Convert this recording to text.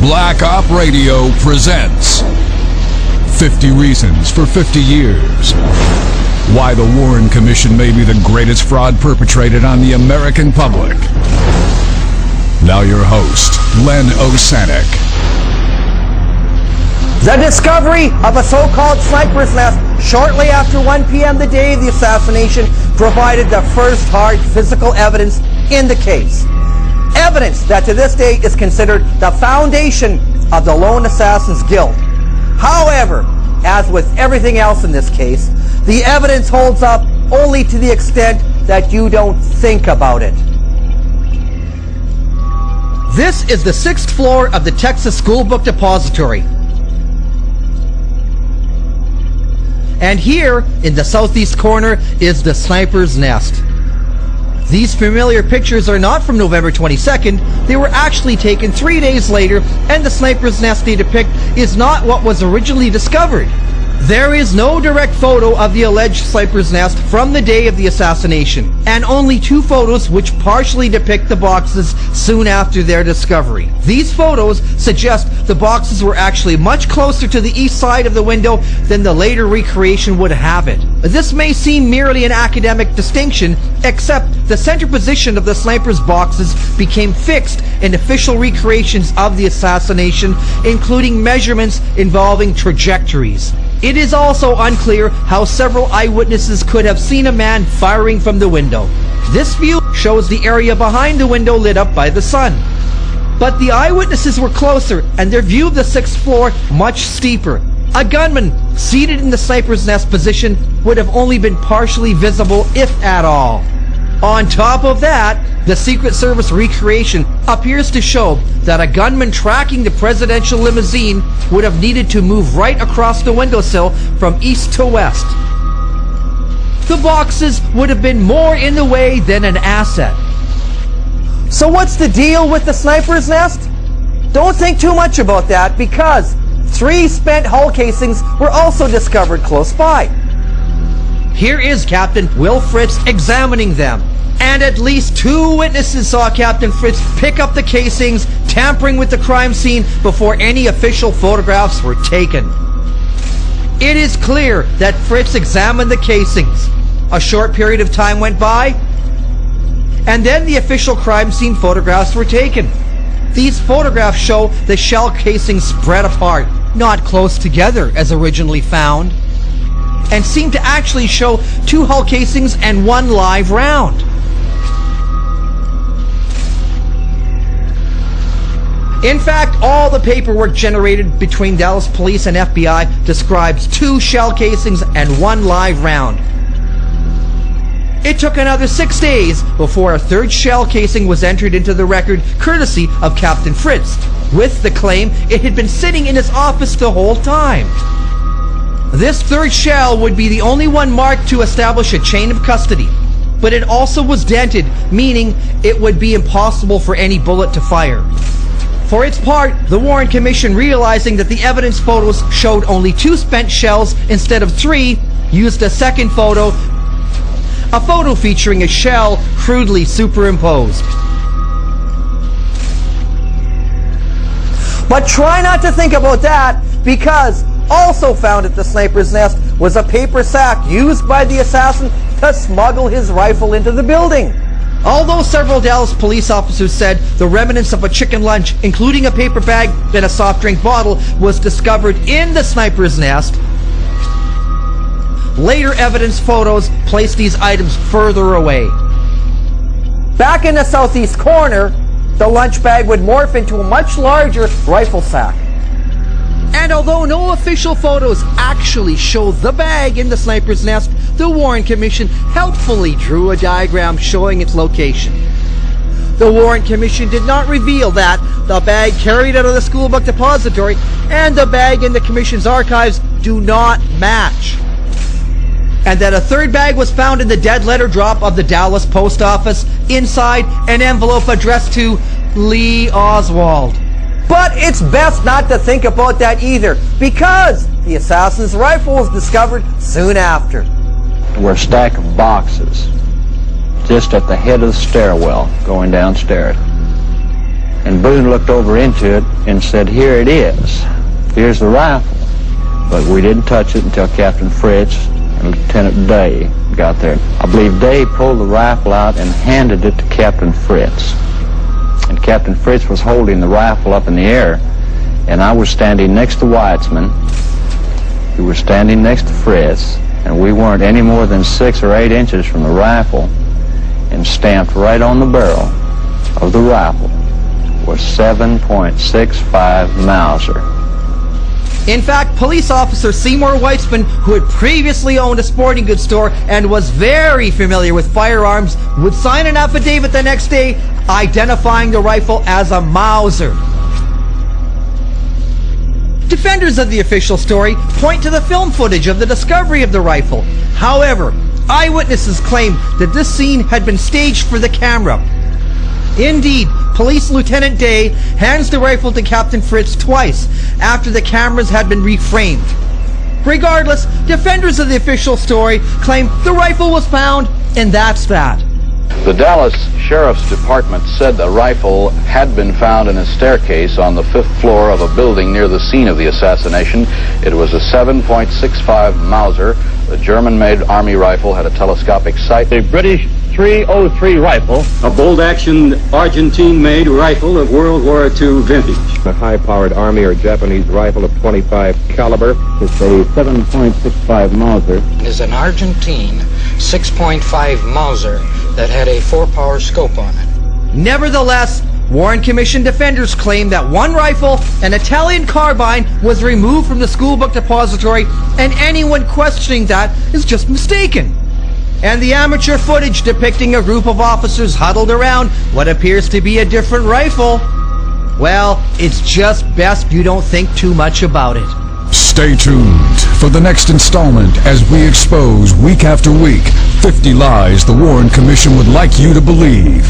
Black Op Radio presents 50 Reasons for 50 Years. Why the Warren Commission may be the greatest fraud perpetrated on the American public. Now your host, Len Osanic. The discovery of a so-called sniper's nest shortly after 1 p.m. the day of the assassination provided the first hard physical evidence in the case. Evidence that to this day is considered the foundation of the lone assassin's guilt. However, as with everything else in this case, the evidence holds up only to the extent that you don't think about it. This is the 6th floor of the Texas Schoolbook Depository. And here, in the southeast corner, is the sniper's nest. These familiar pictures are not from November 22nd. They were actually taken 3 days later, and the sniper's nest they depict is not what was originally discovered. There is no direct photo of the alleged sniper's nest from the day of the assassination, and only 2 photos which partially depict the boxes soon after their discovery. These photos suggest the boxes were actually much closer to the east side of the window than the later recreation would have it. This may seem merely an academic distinction, except the center position of the sniper's boxes became fixed in official recreations of the assassination, including measurements involving trajectories. It is also unclear how several eyewitnesses could have seen a man firing from the window. This view shows the area behind the window lit up by the sun. But the eyewitnesses were closer, and their view of the 6th floor much steeper. A gunman seated in the sniper's nest position would have only been partially visible, if at all. On top of that, the Secret Service recreation appears to show that a gunman tracking the presidential limousine would have needed to move right across the windowsill from east to west. The boxes would have been more in the way than an asset. So what's the deal with the sniper's nest? Don't think too much about that, because 3 spent hull casings were also discovered close by. Here is Captain Will Fritz examining them, and at least 2 witnesses saw Captain Fritz pick up the casings, tampering with the crime scene before any official photographs were taken. It is clear that Fritz examined the casings. A short period of time went by, and then the official crime scene photographs were taken. These photographs show the shell casings spread apart, not close together as originally found, and seem to actually show 2 hull casings and 1 live round. In fact, all the paperwork generated between Dallas Police and FBI describes 2 shell casings and 1 live round. It took another 6 days before a 3rd shell casing was entered into the record, courtesy of Captain Fritz, with the claim it had been sitting in his office the whole time. This 3rd shell would be the only one marked to establish a chain of custody, but it also was dented, meaning it would be impossible for any bullet to fire. For its part, the Warren Commission, realizing that the evidence photos showed only 2 spent shells instead of 3, used a second photo, a photo featuring a shell crudely superimposed. But try not to think about that, because also found at the sniper's nest was a paper sack used by the assassin to smuggle his rifle into the building. Although several Dallas police officers said the remnants of a chicken lunch, including a paper bag and a soft drink bottle, was discovered in the sniper's nest, later evidence photos placed these items further away. Back in the southeast corner, the lunch bag would morph into a much larger rifle sack. And although no official photos actually show the bag in the sniper's nest, the Warren Commission helpfully drew a diagram showing its location. The Warren Commission did not reveal that the bag carried out of the Schoolbook Depository and the bag in the Commission's archives do not match, and that a 3rd bag was found in the dead letter drop of the Dallas post office inside an envelope addressed to Lee Oswald. But it's best not to think about that either, because the assassin's rifle was discovered soon after. There were a stack of boxes just at the head of the stairwell going downstairs. And Boone looked over into it and said, "Here it is. Here's the rifle." But we didn't touch it until Captain Fritz and Lieutenant Day got there. I believe Day pulled the rifle out and handed it to Captain Fritz. And Captain Fritz was holding the rifle up in the air, and I was standing next to Weitzman, who was standing next to Fritz, and we weren't any more than 6 or 8 inches from the rifle, and stamped right on the barrel of the rifle was 7.65 Mauser. In fact, police officer Seymour Weitzman, who had previously owned a sporting goods store and was very familiar with firearms, would sign an affidavit the next day identifying the rifle as a Mauser. Defenders of the official story point to the film footage of the discovery of the rifle. However, eyewitnesses claim that this scene had been staged for the camera. Indeed, Police Lieutenant Day hands the rifle to Captain Fritz twice after the cameras had been reframed. Regardless, defenders of the official story claim the rifle was found, and that's that. The Dallas Sheriff's Department said the rifle had been found in a staircase on the 5th floor of a building near the scene of the assassination. It was a 7.65 Mauser. The German-made Army rifle had a telescopic sight. The British 303 rifle, a bolt-action Argentine-made rifle of World War II vintage. A high-powered Army or Japanese rifle of .25 caliber. It's a 7.65 Mauser. It is an Argentine 6.5 Mauser that had a 4-power scope on it. Nevertheless, Warren Commission defenders claim that one rifle, an Italian carbine, was removed from the Schoolbook Depository, and anyone questioning that is just mistaken. And the amateur footage depicting a group of officers huddled around what appears to be a different rifle, well, it's just best you don't think too much about it. Stay tuned for the next installment as we expose week after week 50 lies the Warren Commission would like you to believe.